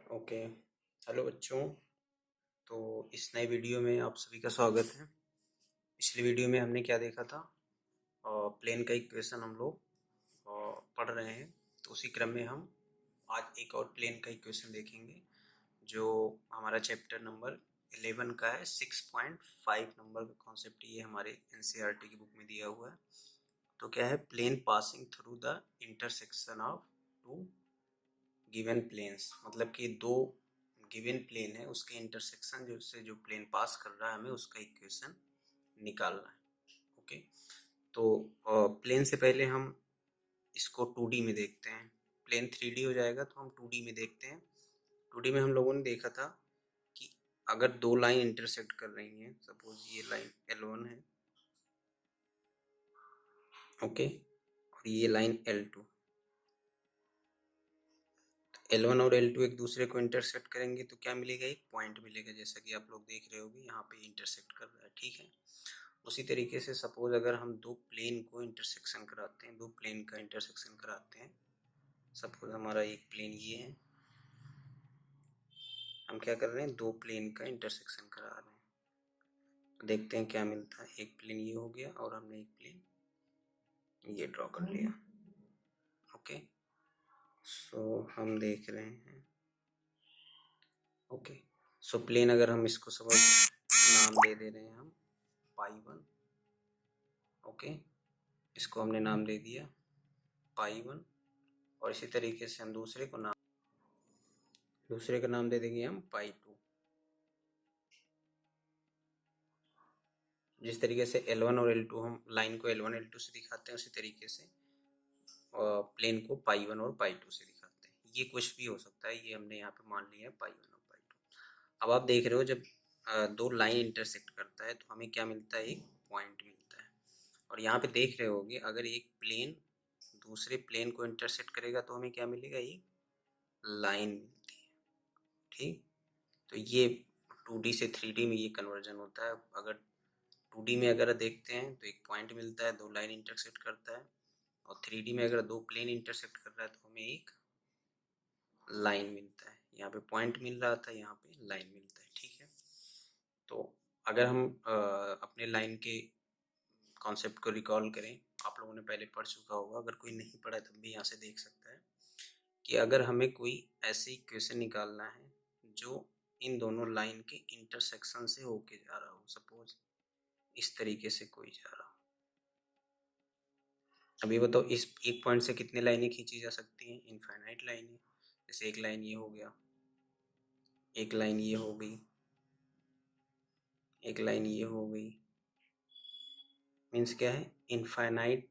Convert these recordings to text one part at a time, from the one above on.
Okay. Hello बच्चों। तो इस नए वीडियो में आप सभी का स्वागत है। पिछली वीडियो में हमने क्या देखा था? प्लेन का इक्वेशन हम लोग पढ़ रहे हैं। तो उसी क्रम में हम आज एक और प्लेन का इक्वेशन देखेंगे जो हमारा चैप्टर नंबर 11 का है। 6.5 नंबर का कॉन्सेप्ट ये हमारे एनसीईआरटी की बुक में दिया हुआ है। तो क्या है? Plane passing through the intersection of two given planes, मतलब कि दो गिवन प्लेन है उसके इंटरसेक्शन जो प्लेन पास कर रहा है हमें उसका इक्वेशन निकालना है। ओके। तो प्लेन से पहले हम इसको 2D में देखते हैं। प्लेन 3D हो जाएगा तो हम 2D में देखते हैं। 2D में हम लोगों ने देखा था कि अगर दो लाइन इंटरसेक्ट कर रही हैं, सपोज ये लाइन L1 है, ओके, और ये लाइन L2। L1 और L2 एक दूसरे को इंटरसेक्ट करेंगे तो क्या मिलेगा? एक पॉइंट मिलेगा, जैसा कि आप लोग देख रहे होगे यहाँ पे इंटरसेक्ट कर रहा है। ठीक है। उसी तरीके से सपोज अगर हम दो प्लेन को इंटरसेक्शन कराते हैं, दो प्लेन का इंटरसेक्शन कराते हैं, सपोज हमारा एक प्लेन ये है, हम क्या कर रहे हैं? दो प्लेन का इंटरसेक्शन करा रहे हैं। तो देखते हैं क्या मिलता है। एक प्लेन ये हो गया और हमने एक प्लेन ये ड्रॉ कर लिया। ओके। सो हम देख रहे हैं, ओके, सो प्लेन अगर हम इसको सपोज नाम दे रहे हैं हम पाई 1। ओके, इसको हमने नाम दे दिया पाई 1। और इसी तरीके से हम दूसरे का नाम दे देंगे हम पाई 2। जिस तरीके से L1 और L2 हम लाइन को L1 L2 से दिखाते हैं, उसी तरीके से प्लेन को पाई 1 और पाई 2 से दिखाते हैं। ये कुछ भी हो सकता है, ये हमने यहाँ पे मान लिया है पाई 1 और पाई 2। अब आप देख रहे हो जब दो लाइन इंटरसेक्ट करता है तो हमें क्या मिलता है? एक पॉइंट मिलता है। और यहाँ पे देख रहे होगे अगर एक प्लेन दूसरे प्लेन को इंटरसेक्ट करेगा तो हमें क्या मिलेगा? एक लाइन मिलती है। ठीक। तो ये 2D से 3D में ये कन्वर्जन होता है। अगर 2D में अगर देखते हैं तो एक पॉइंट मिलता है, दो लाइन इंटरसेक्ट करता है। और 3D में अगर दो प्लेन इंटरसेक्ट कर रहा है तो हमें एक लाइन मिलता है। यहाँ पे पॉइंट मिल रहा था, यहाँ पे लाइन मिलता है। ठीक है। तो अगर हम अपने लाइन के कॉन्सेप्ट को रिकॉल करें, आप लोगों ने पहले पढ़ चुका होगा, अगर कोई नहीं पढ़ा तब भी यहाँ से देख सकता है कि अगर हमें कोई ऐसी इक्वेशन निकालना है जो इन दोनों लाइन के इंटरसेक्शन से होके जा रहा हो, सपोज इस तरीके से कोई जा रहा हो। अभी बताओ इस एक पॉइंट से कितनी लाइनें खींची जा सकती हैं? इनफाइनाइट लाइनें। जैसे एक लाइन ये हो गया, एक लाइन ये हो गई, एक लाइन ये हो गई। मीन्स क्या है? इनफाइनाइट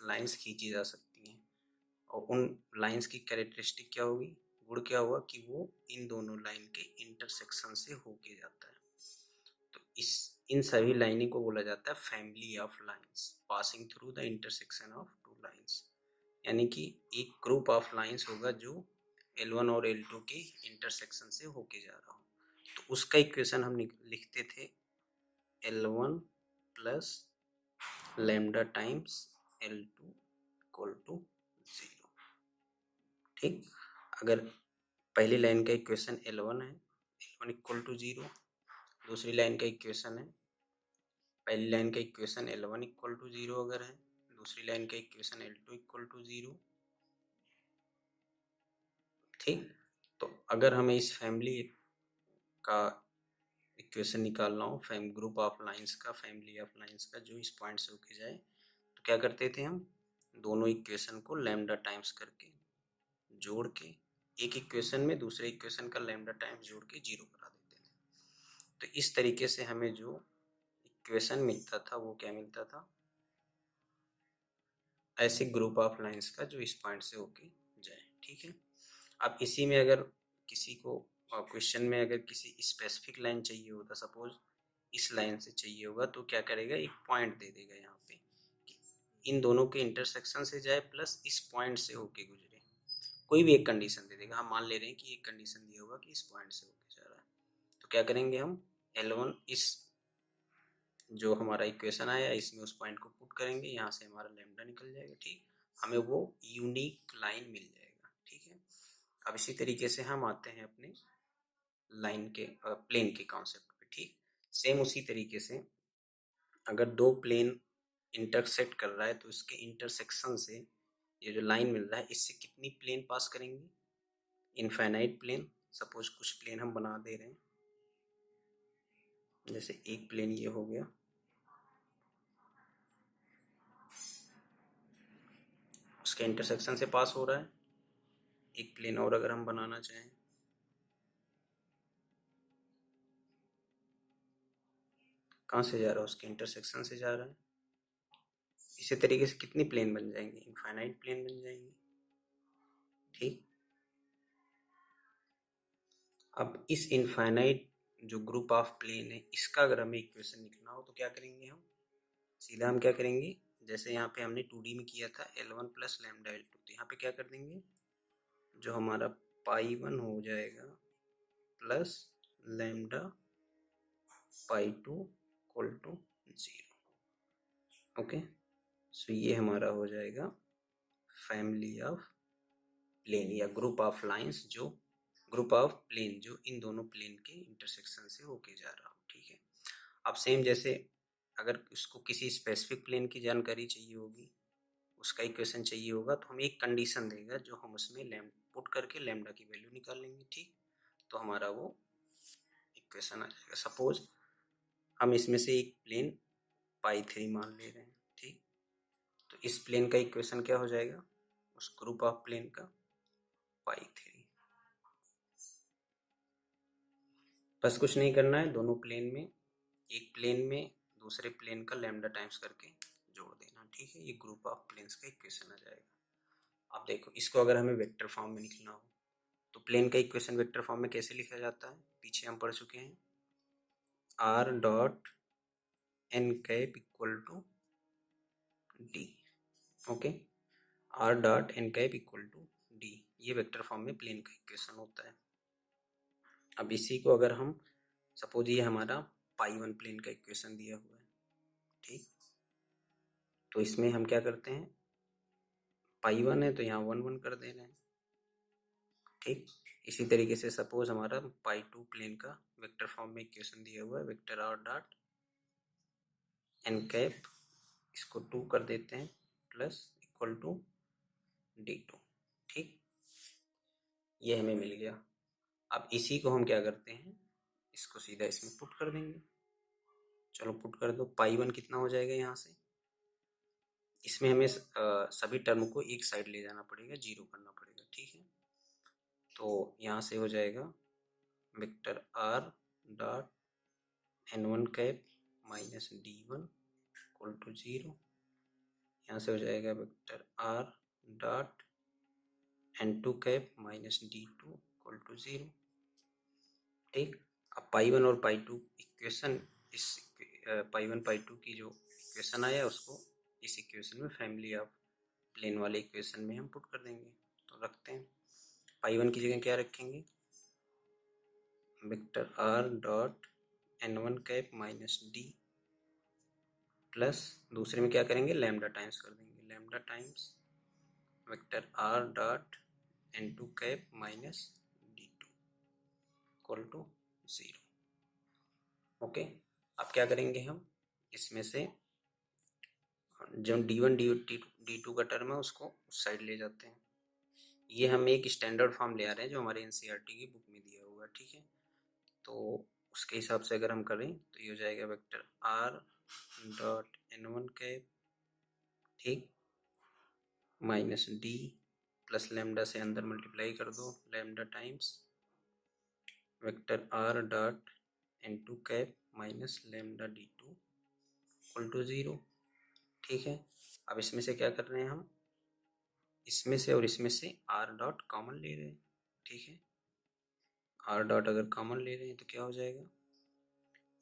लाइंस खींची जा सकती हैं। और उन लाइंस की कैरेक्टरिस्टिक क्या होगी? गुण क्या होगा कि वो इन दोनों लाइन के इंटरसेक्शन से होके जाता है। तो इस इन सभी लाइनों को बोला जाता है family of lines passing through the intersection of two lines. यानी कि एक ग्रुप ऑफ लाइंस होगा जो L1 और L2 के इंटरसेक्शन से होके जा रहा हो। तो उसका इक्वेशन हम लिखते थे L1 plus lambda times L2 equal to 0। ठीक। अगर पहली लाइन का इक्वेशन L1 है, L1 इक्वल टू 0। दूसरी लाइन का इक्वेशन है, पहली लाइन का इक्वेशन L1 इक्वल टू 0 अगर है, दूसरी लाइन का इक्वेशन L2 इक्वल टू 0। ठीक। तो अगर हमें इस फैमिली का इक्वेशन निकालना हो, ग्रुप ऑफ लाइंस का, फैमिली ऑफ लाइंस का जो इस पॉइंट से होके जाए, तो क्या करते थे हम? दोनों इक्वेशन को लैम्डा टाइम्स करके जोड़ के एक इक्वेशन में दूसरे इक्वेशन का लैम्डा टाइम्स जोड़ के 0 करा देते थे। तो इस तरीके से हमें जो इक्वेशन मिलता था वो क्या मिलता था? ऐसे ग्रुप ऑफ लाइंस का जो इस पॉइंट से होके जाए। ठीक है। अब इसी में अगर किसी को क्वेश्चन में अगर किसी स्पेसिफिक लाइन चाहिए होता, सपोज इस लाइन से चाहिए होगा, तो क्या करेगा? एक पॉइंट दे देगा यहाँ पे कि इन दोनों के इंटरसेक्शन से जाए प्लस इस पॉइंट से होके गुजरे। कोई भी एक कंडीशन दे देगा। हम मान ले रहे हैं कि एक कंडीशन दिया होगा कि इस पॉइंट से होके जा रहा है। तो क्या करेंगे हम? L1 इस जो हमारा इक्वेशन आया इसमें उस पॉइंट को पुट करेंगे, यहाँ से हमारा लैम्डा निकल जाएगा। ठीक। हमें वो यूनिक लाइन मिल जाएगा। ठीक है। अब इसी तरीके से हम आते हैं अपने लाइन के प्लेन के कॉन्सेप्ट पे। ठीक, सेम उसी तरीके से अगर दो प्लेन इंटरसेक्ट कर रहा है तो इसके इंटरसेक्शन से ये जो लाइन मिल रहा है इससे कितनी प्लेन पास करेंगे, इनफाइनाइट प्लेन। सपोज कुछ प्लेन हम बना दे रहे हैं, जैसे एक प्लेन ये हो गया, उसके इंटरसेक्शन से पास हो रहा है। एक प्लेन और अगर हम बनाना चाहें, कहाँ से जा रहा है, उसके इंटरसेक्शन से जा रहा है। इसी तरीके से कितनी प्लेन बन जाएंगे, इनफाइनाइट प्लेन बन जाएंगे। ठीक, अब इस इनफाइनाइट जो ग्रुप ऑफ प्लेन है इसका अगर हमें इक्वेशन लिखना हो तो क्या करेंगे हम, सीधा हम क्या करेंगे, जैसे यहाँ पे हमने 2D में किया था L1 प्लस लैम्डा L2, तो यहाँ पे क्या कर देंगे, जो हमारा पाई 1 हो जाएगा plus lambda pi 2 equal to 0। Okay, so ये हमारा हो जाएगा फैमिली ऑफ प्लेन या ग्रुप ऑफ लाइंस, जो ग्रुप ऑफ प्लेन जो इन दोनों प्लेन के इंटरसेक्शन से होके जा रहा हो। ठीक है, अब सेम जैसे अगर उसको किसी स्पेसिफिक प्लेन की जानकारी चाहिए होगी, उसका इक्वेशन चाहिए होगा, तो हमें एक कंडीशन देगा जो हम उसमें पुट करके लैम्डा की वैल्यू निकाल लेंगे। ठीक, तो हमारा वो इक्वेशन आ जाएगा। सपोज हम इसमें से एक प्लेन पाई 3 मान ले रहे हैं। ठीक, तो इस प्लेन का इक्वेशन क्या हो जाएगा, उस ग्रुप ऑफ प्लेन का पाई 3। बस कुछ नहीं करना है, दोनों प्लेन में, एक प्लेन में दूसरे प्लेन का लैम्डा टाइम्स करके जोड़ देना। ठीक है, ये ग्रुप ऑफ प्लेन्स का इक्वेशन आ जाएगा। अब देखो, इसको अगर हमें वेक्टर फॉर्म में लिखना हो तो प्लेन का इक्वेशन वेक्टर फॉर्म में कैसे लिखा जाता है, पीछे हम पढ़ चुके हैं, R dot N cap equal to D. Okay, R dot N cap equal to D, ये वेक्टर फॉर्म में प्लेन का इक्वेशन होता है। अब इसी को अगर हम, सपोज ये हमारा पाई 1 प्लेन का इक्वेशन दिया हुआ है। ठीक, तो इसमें हम क्या करते हैं, पाई 1 है तो यहाँ 1 1 कर दे रहे हैं। ठीक, इसी तरीके से सपोज हमारा पाई 2 प्लेन का वेक्टर फॉर्म में इक्वेशन दिया हुआ है, vector are dot N cap, इसको 2 कर देते हैं प्लस इक्वल टू D2। ठीक, ये हमें मिल गया। अब इसी को हम क्या करते हैं, इसको सीधा इसमें पुट कर देंगे। चलो पुट कर दो, पाई 1 कितना हो जाएगा यहाँ से, इसमें हमें सभी टर्म को एक साइड ले जाना पड़ेगा, 0 करना पड़ेगा। ठीक है, तो यहाँ से हो जाएगा vector are dot N1 cap minus D1 equal to 0। यहाँ से हो जाएगा vector are dot N2 cap minus D2 equal to 0। ठीक, अब पाई 1 और पाई 2 इक्वेशन, इस पाई 1 पाई 2 की जो इक्वेशन आया उसको इस इक्वेशन में फैमिली ऑफ प्लेन वाले इक्वेशन में हम पुट कर देंगे। तो रखते हैं, पाई 1 की जगह क्या रखेंगे, vector are dot N1 cap minus D plus दूसरे में क्या करेंगे, लैम्डा टाइम्स कर देंगे, lambda times vector are dot N2 cap minus D2 equal to 0। Okay, अब क्या करेंगे हम, इसमें से जब D1 D2 का टर्म है उसको उस साइड ले जाते हैं। ये हम एक स्टैंडर्ड फॉर्म ले आ रहे हैं जो हमारे NCERT की बुक में दिया हुआ है। ठीक है, तो उसके हिसाब से अगर हम करें तो ये हो जाएगा vector are dot N1 cap, ठीक, माइनस डी प्लस लैम्डा से अंदर मल्टीप्लाई कर दो, lambda times vector are dot N2 cap minus lambda D2 equal to 0। ठीक है, अब इसमें से क्या कर रहे हैं हम, इसमें से और इसमें से आर डॉट कॉमन ले रहे हैं। ठीक है, आर डॉट अगर कॉमन ले रहे हैं तो क्या हो जाएगा,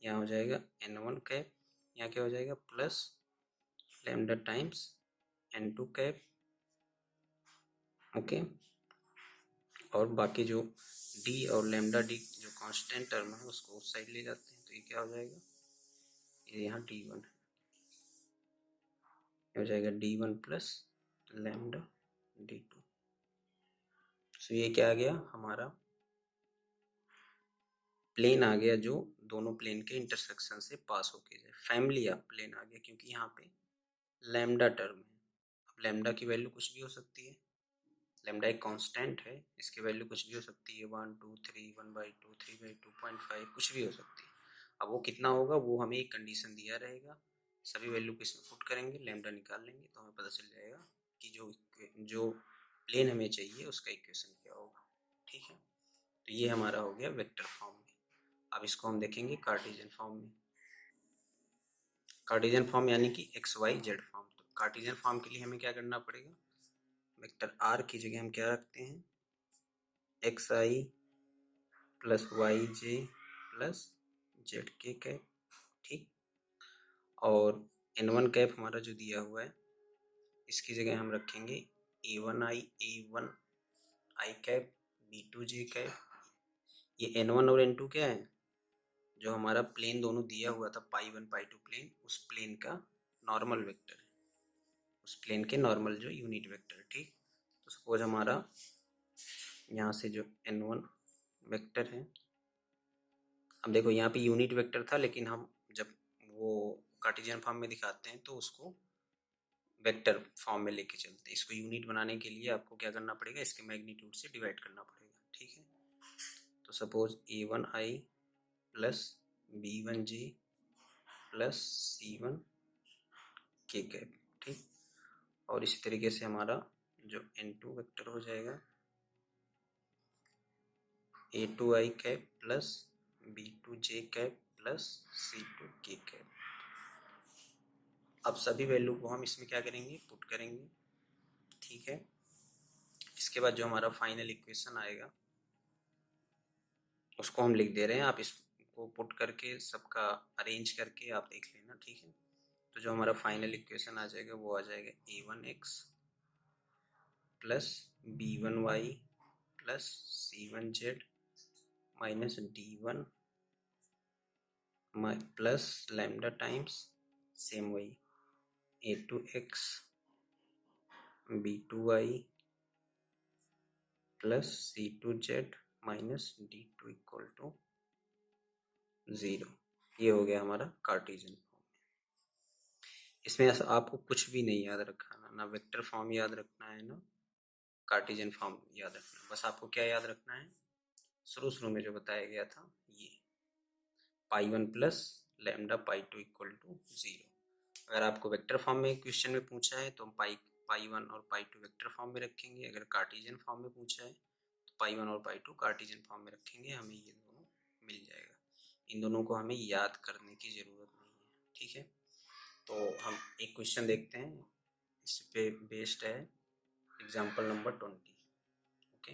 यहाँ हो जाएगा N1 कैप, यहाँ क्या हो जाएगा plus lambda times N2 cap. Okay, और बाकी जो डी और लैम्डा डी जो कांस्टेंट टर्म है उसको उस साइड ले जाते हैं, तो ये क्या हो जाएगा, ये यहाँ D1 है, हो जाएगा D1 प्लस लैम्डा D2। सो ये क्या आ गया हमारा प्लेन आ गया जो दोनों प्लेन के इंटरसेक्शन से पास होके जाए। फैमिली ऑफ प्लेन आ गया क्योंकि यहाँ पे लैम्डा टर्म है। अब लैम्डा की वैल्यू कुछ भी हो सकती है, लैम्डा एक कांस्टेंट है, इसकी वैल्यू कुछ भी हो सकती है, 1 2 3 1/2 3/2.5 कुछ भी हो सकती है। अब वो कितना होगा वो हमें एक कंडीशन दिया रहेगा, सभी वैल्यू को इसमें पुट करेंगे, लैम्डा निकाल लेंगे तो हमें पता चल जाएगा कि जो प्लेन हमें चाहिए उसका इक्वेशन क्या होगा। ठीक है, तो ये हमारा हो गया वेक्टर फॉर्म में। अब इसको हम देखेंगे कार्टेशियन फॉर्म में। कार्टेशियन फॉर्म यानी कि एक्स वाई जेड फॉर्म। तो कार्टेशियन फॉर्म के लिए हमें क्या करना पड़ेगा, वेक्टर आर की जगह हम क्या रखते हैं, एक्स आई प्लस वाई जे प्लस जेड के कैप। ठीक, और एन वन कैप हमारा जो दिया हुआ है इसकी जगह हम रखेंगे ए1 आई कैप बी2 जे कैप। ये एन वन और एन टू क्या है, जो हमारा प्लेन दोनों दिया हुआ था पाई 1 पाई 2 प्लेन, उस प्लेन का नॉर्मल वेक्टर है, उस प्लेन के नॉर्मल जो यूनिट वेक्टर है। ठीक, तो सपोज हमारा यहाँ से जो n1 वेक्टर है, अब देखो यहाँ पे यूनिट वेक्टर था लेकिन हम जब वो कार्टेशियन फॉर्म में दिखाते हैं तो उसको वेक्टर फॉर्म में लेके चलते हैं। इसको यूनिट बनाने के लिए आपको क्या करना पड़ेगा, इसके मैग्नीट्यूड से डिवाइड करना पड़ेगा। ठीक है, तो suppose a1i plus b1j plus c1k cap. ठीक, और इसी तरीके से हमारा जो n2 वेक्टर हो जाएगा a2i cap plus b2j cap plus c2k cap. अब सभी वैल्यू को हम इसमें क्या करेंगे, पुट करेंगे। ठीक है, इसके बाद जो हमारा फाइनल इक्वेशन आएगा उसको हम लिख दे रहे हैं, आप इसको पुट करके सबका अरेंज करके आप देख लेना। ठीक है, तो जो हमारा फाइनल इक्वेशन आ जाएगा वो आ जाएगा a1x plus b1y plus c1z minus d1 plus lambda times same वही a2x b2y plus c2z minus d2 equal to 0। ये हो गया हमारा कार्टेशियन फॉर्म। इसमें ऐसा आपको कुछ भी नहीं याद रखना, ना वेक्टर फॉर्म याद रखना है ना कार्टेशियन फॉर्म याद रखना है। बस आपको क्या याद रखना है, शुरू में जो बताया गया था ये pi 1 plus lambda pi 2 equal to 0। अगर आपको वेक्टर फॉर्म में क्वेश्चन में पूछा है तो हम पाई 1 और पाई 2 वेक्टर फॉर्म में रखेंगे। अगर कार्टेशियन फॉर्म में पूछा है तो पाई 1 और पाई 2 कार्टेशियन फॉर्म में रखेंगे, हमें ये दोनों मिल जाएगा। इन दोनों को हमें याद करने की ज़रूरत नहीं है। ठीक है, तो हम एक क्वेश्चन देखते हैं, इस पे बेस्ड है example number 20। Okay,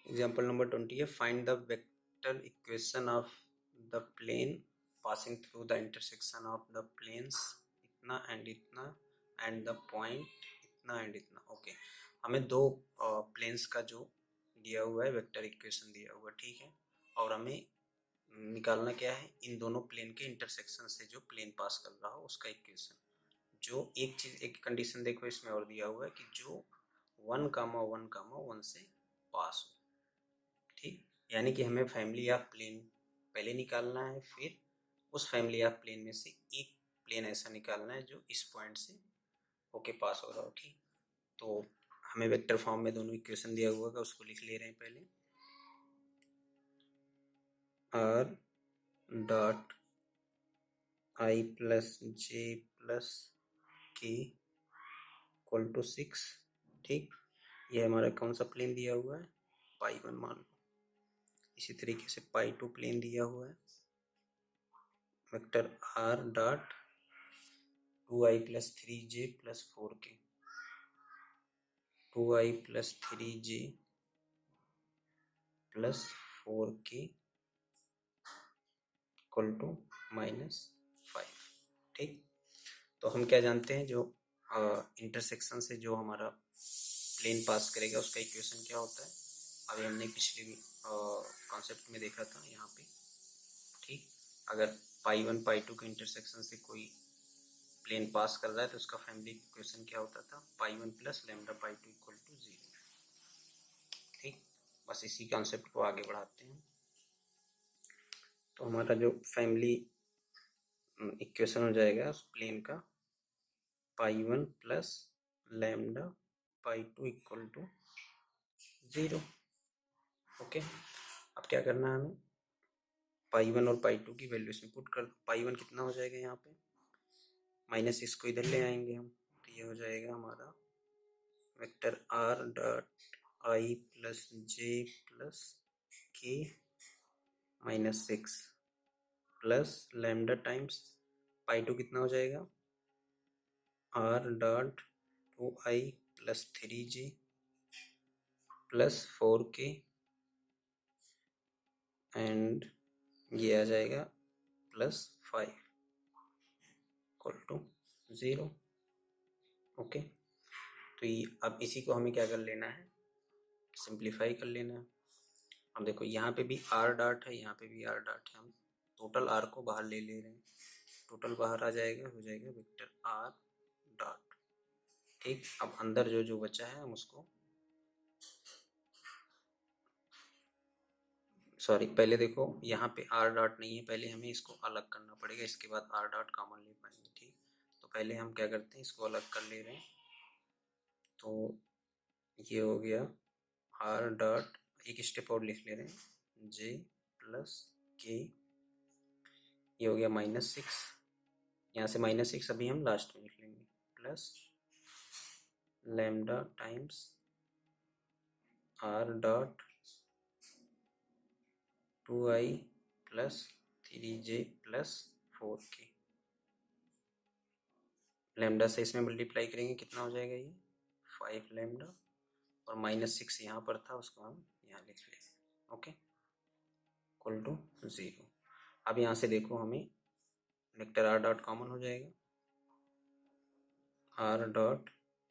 example number 20 है, find the vector equation of the plane passing through the intersection of the planes इतना एंड द पॉइंट इतना एंड इतना। ओके, हमें दो प्लेन्स का जो दिया हुआ है वेक्टर इक्वेशन दिया हुआ, ठीक है, और हमें निकालना क्या है, इन दोनों प्लेन के इंटरसेक्शन से जो प्लेन पास कर रहा हो उसका इक्वेशन। जो एक चीज, एक कंडीशन देखो इसमें और दिया हुआ है कि जो 1,1,1 से पास हो। ठीक, यानी कि हमें फैमिली ऑफ प्लेन पहले निकालना है, फिर उस फैमिली ऑफ प्लेन में से एक प्लेन ऐसा निकालना है जो इस पॉइंट से होके पास हो रहा हो। ठीक, तो हमें वेक्टर फॉर्म में दोनों इक्वेशन दिया हुआ है, उसको लिख ले रहे हैं पहले। Are dot i plus j plus के इक्वल टू 6। ठीक, ये हमारा कौन सा प्लेन दिया हुआ है, पाई 1 मान लो। इसी तरीके से पाई 2 प्लेन दिया हुआ है, vector are dot 2i plus 3j plus 4k, 2i plus 3j plus 4k equal to -5। ठीक, तो हम क्या जानते हैं, जो इंटरसेक्शन से जो हमारा प्लेन पास करेगा उसका इक्वेशन क्या होता है, अभी हमने पिछले कॉन्सेप्ट में देखा था यहाँ पे। ठीक, अगर पाई 1 पाई 2 के इंटरसेक्शन से कोई प्लेन पास कर रहा है तो उसका फैमिली इक्वेशन क्या होता था, pi one plus lambda pi two equal to 0। ठीक, बस इसी कॉन्सेप्ट को आगे बढ़ाते हैं। तो हमारा जो फैमिली इक्वेशन हो जाएगा उस प्लेन का, pi one plus lambda pi two equal to 0। Okay, अब क्या करना है हमें, पाई वन और पाई टू की वैल्यू इसमें पुट कर दो। पाई वन कितना हो जाएगा यहाँ पे, माइनस इसको इधर ले आएंगे हम, तो ये हो जाएगा हमारा vector are dot i plus j plus k minus 6 plus lambda times pi two कितना हो जाएगा, r dot 2i plus 3j plus 4k and ये आ जाएगा प्लस 5 इक्वल टू 0। ओके, तो ये अब इसी को हमें क्या कर लेना है, सिंप्लीफाई कर लेना है। अब देखो यहाँ पे भी आर डॉट है, यहाँ पे भी आर डॉट है, हम टोटल आर को बाहर ले रहे हैं, टोटल बाहर आ जाएगा, हो जाएगा वेक्टर आर डॉट। ठीक, अब अंदर जो जो बचा है हम उसको, सॉरी पहले देखो यहाँ पे आर डॉट नहीं है, पहले हमें इसको अलग करना पड़ेगा, इसके बाद आर डॉट कॉमन ले पाएंगे। ठीक, तो पहले हम क्या करते हैं, इसको अलग कर ले रहे हैं। तो ये हो गया आर डॉट, एक स्टेप और लिख ले रहे हैं, जे प्लस के, ये हो गया -6, यहाँ से -6 अभी हम लास्ट में लिख लेंगे, plus lambda times are dot 2i plus 3j plus 4k, lambda से इसमें मल्टीप्लाई करेंगे कितना हो जाएगा, ये 5 लैम्डा, और -6 यहाँ पर था उसको हम यहाँ लिख लेंगे। Okay, equal to 0। अब यहाँ से देखो हमें वेक्टर आर डॉट कॉमन हो जाएगा, आर डॉट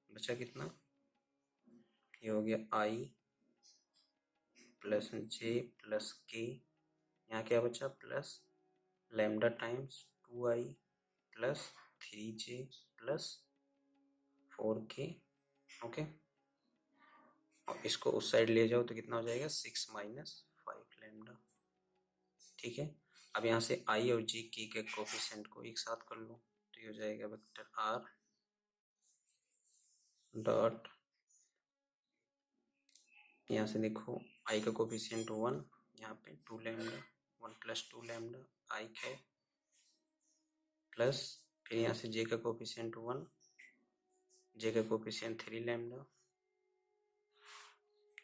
बचा कितना, ये हो गया i प्लस जे प्लस के, यहाँ क्या बचा plus lambda times 2i plus 3j plus 4k। Okay, और इसको उस साइड ले जाओ तो कितना हो जाएगा, 6 माइनस 5 लैम्डा। ठीक है, अब यहाँ से i और j के कोफिशिएंट को एक साथ कर लो, तो ये हो जाएगा वेक्टर r डॉट, यहाँ से देखो i का कोफिशिएंट 1, यहाँ पे 2 लैम्डा, 1 प्लस 2 लैम्डा i है, प्लस फिर यहाँ से j का कोफिशिएंट 1, j का coefficient 3 lambda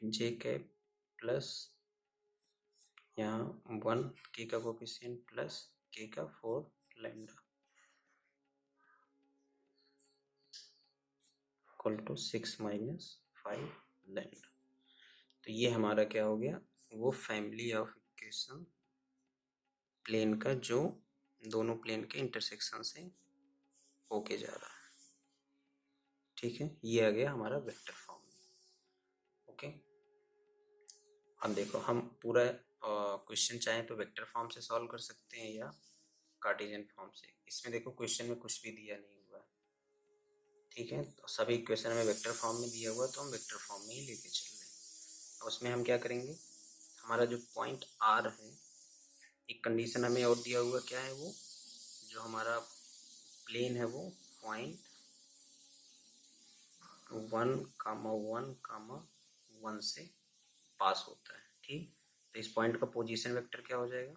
j cap, plus यहाँ 1 k का कोफिशिएंट प्लस k का 4 lambda equal to 6 minus 5 lambda. तो ये हमारा क्या हो गया, वो फैमिली ऑफ इक्वेशन प्लेन का जो दोनों प्लेन के इंटरसेक्शन से होके जा रहा है। ठीक है, ये आ गया हमारा वेक्टर फॉर्म। ओके, अब देखो हम पूरा क्वेश्चन चाहें तो वेक्टर फॉर्म से सॉल्व कर सकते हैं या कार्टेशियन फॉर्म से। इसमें देखो क्वेश्चन में कुछ भी दिया नहीं हुआ है, ठीक है, तो सभी क्वेश्चन में वेक्टर फॉर्म में दिया हुआ, तो हम वेक्टर फॉर्म में ही लेके चल रहे हैं। अब उसमें हम क्या करेंगे, हमारा जो पॉइंट आर है, एक कंडीशन हमें और दिया हुआ, क्या है वो, जो हमारा प्लेन है वो पॉइंट 1,1,1 से पास होता है। ठीक, तो इस पॉइंट का पोजीशन वेक्टर क्या हो जाएगा,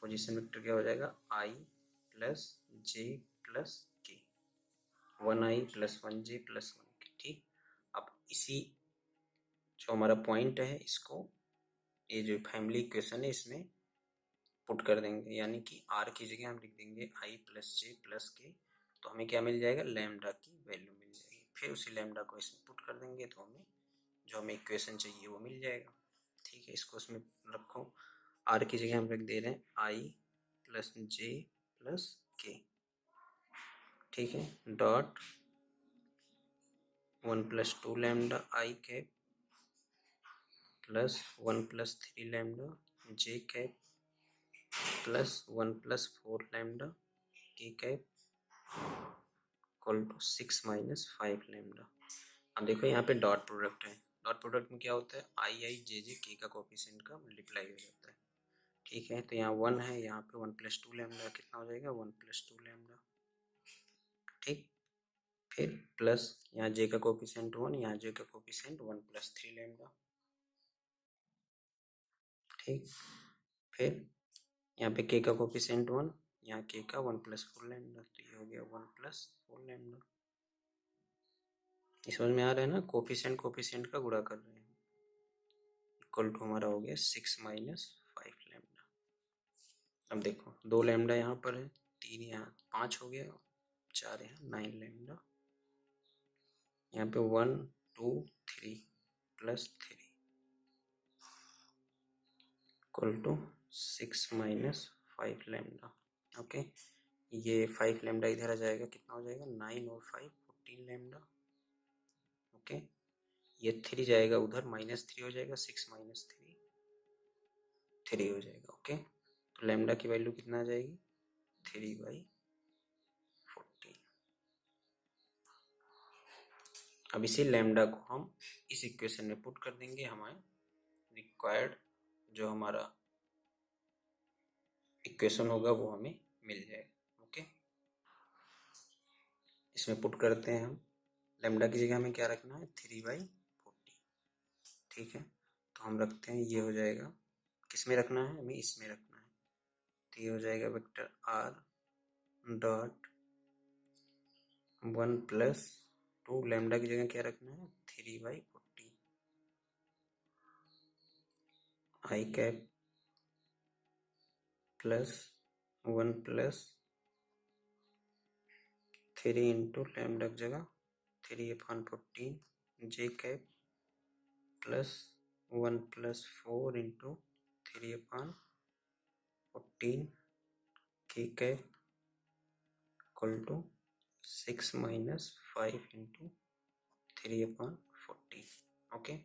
पोजीशन वेक्टर क्या हो जाएगा, i प्लस जे प्लस के, 1i plus 1j plus 1k। ठीक, अब इसी जो हमारा पॉइंट है इसको, ये जो फैमिली इक्वेशन है इसमें पुट कर देंगे, यानी कि r की जगह हम लिख देंगे i प्लस जे प्लस के, तो हमें क्या मिल जाएगा, लैम्डा की वैल्यू मिल जाएगी। फिर उसी लैम्डा को इसमें पुट कर देंगे तो हमें जो हमें इक्वेशन चाहिए वो मिल जाएगा। ठीक है, इसको उसमें रखो, r की जगह हम रख दे रहे हैं i plus j plus k. ठीक है, dot 1 plus 2 lambda i cap plus 1 plus 3 lambda j cap plus 1 plus 4 lambda k cap equal to 6 minus 5 lambda. अब देखो यहाँ पे डॉट प्रोडक्ट है, डॉट प्रोडक्ट में क्या होता है, आई जे जे के का कोफिशिएंट का मल्टीप्लाई हो जाता है। ठीक है, तो यहाँ 1 है, यहाँ पे 1 + 2 लैम्डा कितना हो जाएगा, 1 + 2 लैम्डा। ठीक, फिर प्लस यहाँ जे का कोफिशिएंट 1, यहाँ जे का कोफिशिएंट 1 + 3 लैम्डा। ठीक, फिर यहाँ पे के का कोफिशिएंट 1, यहाँ के का 1 + 4 लैम्डा, तो ये हो गया 1 + 4 लैम्डा। समझ में आ रहा है ना, कोफिशिएंट कोफिशिएंट का गुणा कर रहे हैं, इक्वल टू हमारा हो गया 6 माइनस 5 लैम्डा। अब देखो 2 लैम्डा यहाँ पर है, 3 यहाँ, 5 हो गया, 4 यहाँ, 9 लैम्डा। यहाँ पे 1 2 3 + 3 equal to 6 minus 5 lambda. Okay, ये 5 लैम्डा इधर आ जाएगा, कितना हो जाएगा, 9 और 5 14 लैम्डा। ओके, ये 3 जाएगा उधर, -3 हो जाएगा, 6 माइनस 3 3 हो जाएगा। ओके, तो लैम्डा की वैल्यू कितना आ जाएगी, 3/14। अब इसी लैम्डा को हम इस इक्वेशन में पुट कर देंगे, हमारे रिक्वायर्ड जो हमारा इक्वेशन होगा वो हमें मिल जाएगा। ओके, इसमें पुट करते हैं हम, लैम्डा की जगह हमें क्या रखना है, 3/40। ठीक है, तो हम रखते हैं, ये हो जाएगा, किस में रखना है, हमें इसमें रखना है, तो ये हो जाएगा वेक्टर r डॉट 1 + 2, लैम्डा की जगह क्या रखना है, 3/40 आई कैप प्लस 1 + 3 इंटू लैम्डा की जगह 3/14 जे cap plus 1 + 4 into 3/14 k cap equal to 6 minus 5 into 3/14। Okay,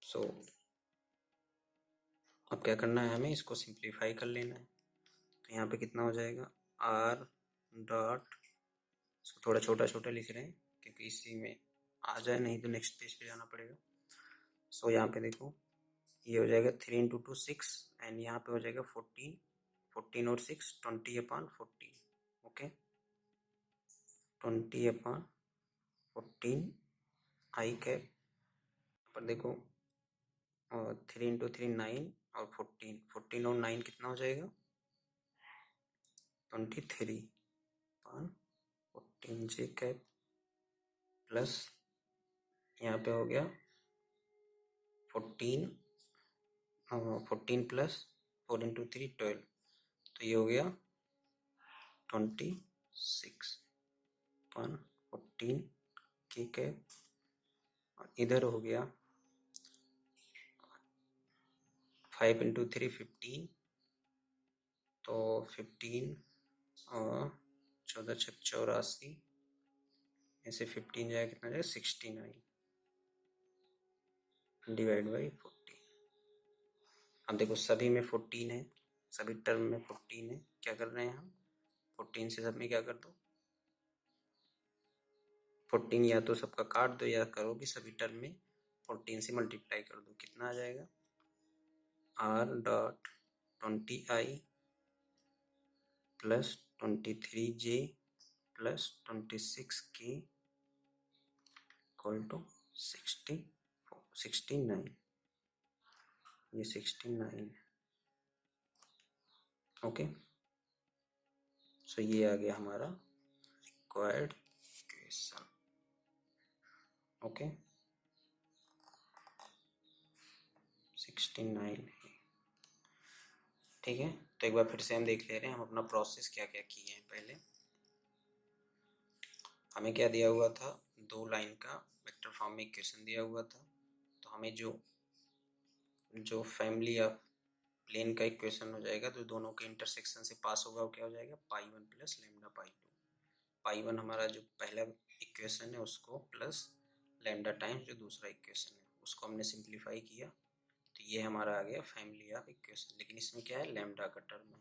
so अब क्या करना है, हमें इसको सिंप्लीफाई कर लेना है। तो यहाँ पे कितना हो जाएगा, r डॉट, इसको थोड़ा छोटा छोटा लिख रहे हैं क्योंकि इसी में आ जाए, नहीं तो नेक्स्ट पेज पे जाना पड़ेगा। सो यहाँ पे देखो, ये हो जाएगा 3 × 2 6 एंड यहाँ पे हो जाएगा 14 14 और 6 20/14। ओके, 20/14 आई कैप पर देखो, 3 × 3 9 और 14 और 9 कितना हो जाएगा, 23/14 जे कैप प्लस यहाँ पे हो गया 14 + 4 × 3 12, तो ये हो गया 26/14 के कैप, और इधर हो गया 5 × 3 15, तो 15 और 14 × 6 84, ऐसे 15 जाएगा, कितना जाएगा 69 /14। अब देखो सभी में 14 है, सभी टर्म में 14 है, क्या कर रहे हैं हम, 14 से सब में क्या कर दो, 14 या तो सबका काट दो या करो कि सभी टर्म में 14 से मल्टीप्लाई कर दो, कितना आ जाएगा, r dot 20i plus 23j plus 26k equal to 69, ये 69 है। ओके, सो ये आ गया हमारा रिक्वायर्ड इक्वेशन। ओके, 69 है। ठीक है, तो एक बार फिर से हम देख ले रहे हैं हम अपना प्रोसेस क्या क्या किए हैं। पहले हमें क्या दिया हुआ था, 2 लाइन का वेक्टर फॉर्म में इक्वेशन दिया हुआ था, तो हमें जो फैमिली ऑफ प्लेन का इक्वेशन हो जाएगा, तो दोनों के इंटरसेक्शन से पास होगा, वो क्या हो जाएगा, π1 + λ/2। π1 हमारा जो पहला इक्वेशन है उसको प्लस लैम्डा टाइम्स जो दूसरा इक्वेशन है उसको हमने सिंप्लीफाई किया, तो ये हमारा आ गया फैमिली ऑफ इक्वेशन, लेकिन इसमें क्या है, लैम्डा का टर्म है।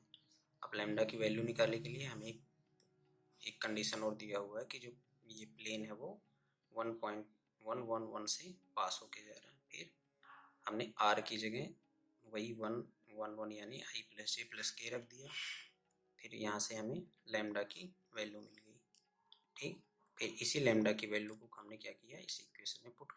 अब लैम्डा की वैल्यू निकालने के लिए हमें एक कंडीशन और दिया हुआ है कि जो ये प्लेन है वो 1.111 से पास होके जा रहा है। फिर हमने आर की जगह वही 111 यानी आई प्लस जे प्लस के रख दिया। फिर यहाँ से हमें लैम्डा की वैल्यू मिल गई। ठीक, फिर इसी लैम्डा की वैल्यू को हमने क्या किया, इस इक्वेशन में पुट